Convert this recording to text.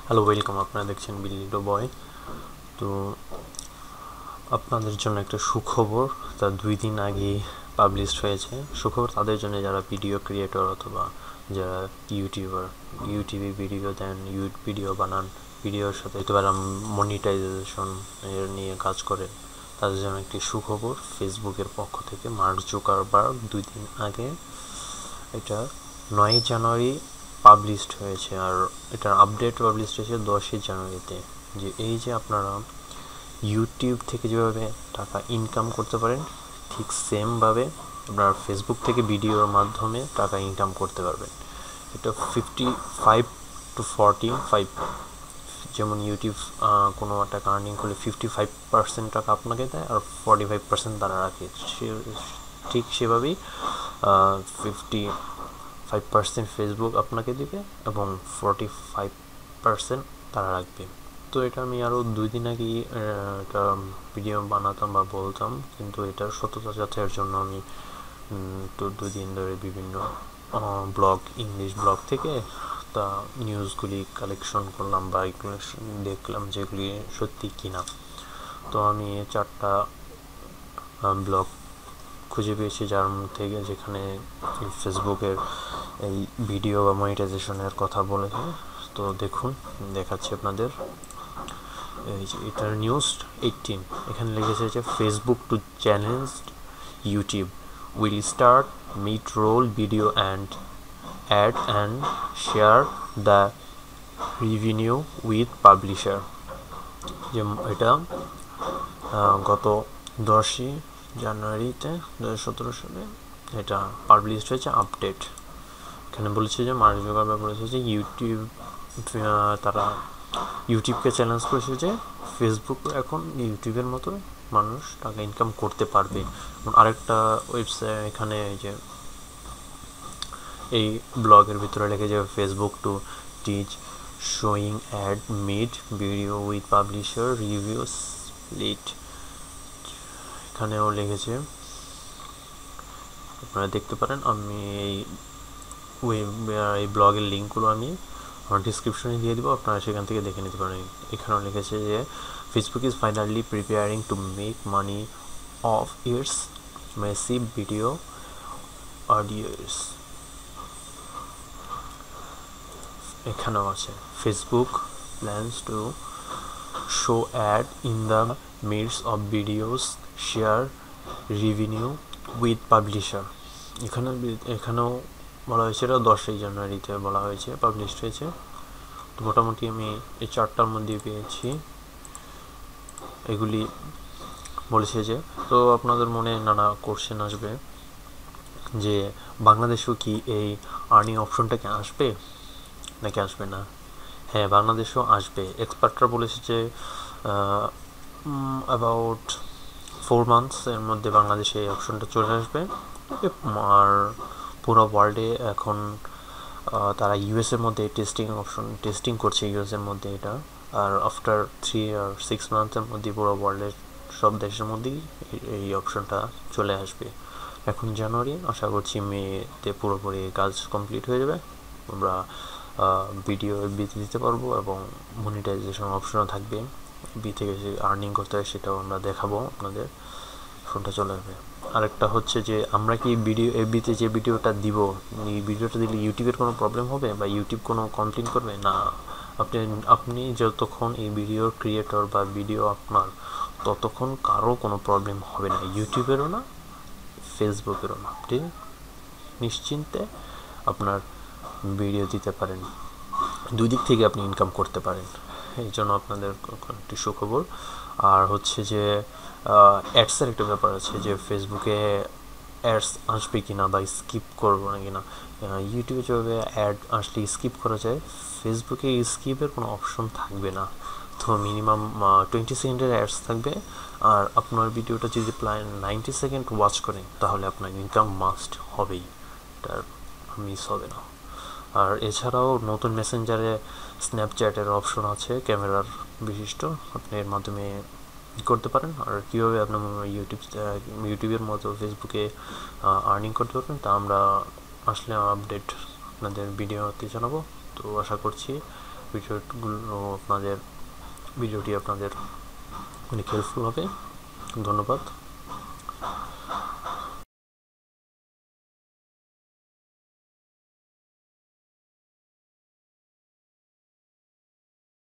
Hello, welcome. আপনারা দেখছেন বিলিডো বয়। তো আপনাদের জন্য একটা সুখবর, তা 2 দিন আগে পাবলিশড হয়েছে। সুখবর তাদের জন্য যারা ভিডিও ক্রিয়েটর অথবা যারা ইউটিউবে ভিডিও দেন, ভিডিও বানান, ভিডিওর সাথে এবার মনিটাইজেশন এর নিয়ে কাজ করেন। তাদের জন্য একটি সুখবর, ফেসবুকের পক্ষ থেকে মার্ক জুকারবার্গ 2 দিন আগে এটা 9 জানুয়ারি পাবলিশড হয়েছে। আর এটার আপডেট পাবলিশড হয়েছে 10 জানুয়ারিতে। যে এই যে আপনারা ইউটিউব থেকে যেভাবে টাকা ইনকাম করতে পারেন, ঠিক সেমভাবে আপনার ফেসবুক থেকে ভিডিওর মাধ্যমে টাকা ইনকাম করতে পারবেন। এটা 55 to 45, যেমন ইউটিউব কোনো টাকা আর্নিং করলে 55% টাকা আপনাকে দেয় আর 45% তারা রাখে। ঠিক সেভাবেই 55% ফেসবুক আপনাকে দিবে এবং 45% তারা রাখবে। তো এটা আমি আরও 2 দিন আগেই একটা ভিডিও বানাতাম বা বলতাম, কিন্তু এটার সত্যতা যাচাইয়ের জন্য আমি তো 2 দিন ধরে বিভিন্ন ব্লগ, ইংলিশ ব্লগ থেকে তা নিউজগুলি কালেকশন করলাম বা দেখলাম যেগুলি সত্যি কিনা। তো আমি 4টা ব্লগ খুঁজে পেয়েছি যার থেকে যেখানে ফেসবুকের এই ভিডিও বা মনিটাইজেশনের কথা বলেছে। তো দেখুন, দেখাচ্ছি আপনাদের। এই যে এটার নিউজ 18, এখানে লিখেছে যে Facebook to challenge YouTube will start mid roll video and ad and share the revenue with publisher. যে এটা গত 10 জানুয়ারিতে 2017 সালে এটা পাবলিশড হয়েছে আপডেট। এখানে বলেছে যে মার্ক জুকারবার্গ বলেছে যে তারা ইউটিউবকে চ্যালেঞ্জ করেছে যে ফেসবুক এখন ইউটিউবের মতো মানুষ টাকা ইনকাম করতে পারবে। আরেকটা ওয়েবসাইট এখানে যে এই ব্লগের ভিতরে লেখে যে Facebook to teach showing ad mid video with publisher review split, এখানেও লিখেছে, আপনারা দেখতে পারেন। আমি এই ব্লগের লিঙ্কগুলো আমি আমার ডিসক্রিপশনে দিয়ে দিব, আপনারা সেখান থেকে দেখে নিতে পারেন। এখানেও লিখেছে যে Facebook is finally preparing to make money of its massive video audios. এখানেও আছে Facebook plans to show ad in the mids of videos share revenue with publisher. এখানেও বলা হয়েছে, এটা 10 জানুয়ারিতে বলা হয়েছে, পাবলিশড হয়েছে। তো মোটামুটি আমি এই 4টার মধ্যে পেয়েছি এগুলি বলেছে যে। তো আপনাদের মনে নানা কোশ্চেন আসবে যে বাংলাদেশেও কি এই আর্নিং অপশনটাকে আসবে নাকি আসবে না। হ্যাঁ, বাংলাদেশেও আসবে। এক্সপার্টরা বলেছে যে অ্যাবাউট 4 মান্থসের মধ্যে বাংলাদেশে এই অপশনটা চলে আসবে। আর পুরো ওয়ার্ল্ডে এখন তারা ইউএসের মধ্যে টেস্টিং করছে ইউএসের মধ্যে এটা। আর আফটার 3 or 6 মান্থের মধ্যে পুরো ওয়ার্ল্ডের সব দেশের মধ্যেই এই অপশনটা চলে আসবে। এখন জানুয়ারি, আশা করছি মেতে পুরোপুরি কাজ কমপ্লিট হয়ে যাবে। আমরা ভিডিও এফবিতে দিতে পারবো এবং মনিটাইজেশন অপশনও থাকবে। এফবি থেকে যে আর্নিং করতে হয় সেটাও আমরা দেখাবো আপনাদের, ফোনটা চলে আসবে। আরেকটা হচ্ছে যে আমরা কি ভিডিও এফবিতে যে ভিডিওটা দিব, এই ভিডিওটা দিলে ইউটিউবের কোনো প্রবলেম হবে বা ইউটিউব কোনো কমপ্লেন করবে না। আপনি যতক্ষণ এই ভিডিওর ক্রিয়েটর বা ভিডিও আপনার, ততক্ষণ কারো কোনো প্রবলেম হবে না, ইউটিউবেরও না, ফেসবুকেরও না। আপনি নিশ্চিন্তে আপনার ভিডিও দিতে পারেন, দুই দিক থেকে আপনি ইনকাম করতে পারেন। এই জন্য আপনাদের একটি সুখবর। আর হচ্ছে যে অ্যাডসের একটা ব্যাপার আছে যে ফেসবুকে অ্যাডস আসবে কি না বা স্কিপ করবো না কি না। ইউটিউবে যেভাবে অ্যাড আসলে স্কিপ করা যায়, ফেসবুকে স্কিপের কোনো অপশন থাকবে না। তো মিনিমাম 20 সেকেন্ডের অ্যাডস থাকবে। আর আপনার ভিডিওটা যদি প্রায় 90 সেকেন্ড ওয়াচ করেন তাহলে আপনার ইনকাম মাস্ট হবেই, এটার মিস হবে না। আর এছাড়াও নতুন মেসেঞ্জারে স্ন্যাপচ্যাটের অপশন আছে ক্যামেরার বিশিষ্ট, আপনি এর মাধ্যমে করতে পারেন। আর কীভাবে আপনার ইউটিউবের মতো ফেসবুকে আর্নিং করতে পারবেন তা আমরা আসলে আপডেট আপনাদের ভিডিওতে জানাবো। তো আশা করছি ভিডিওটি আপনাদের অনেক হেল্পফুল হবে। ধন্যবাদ।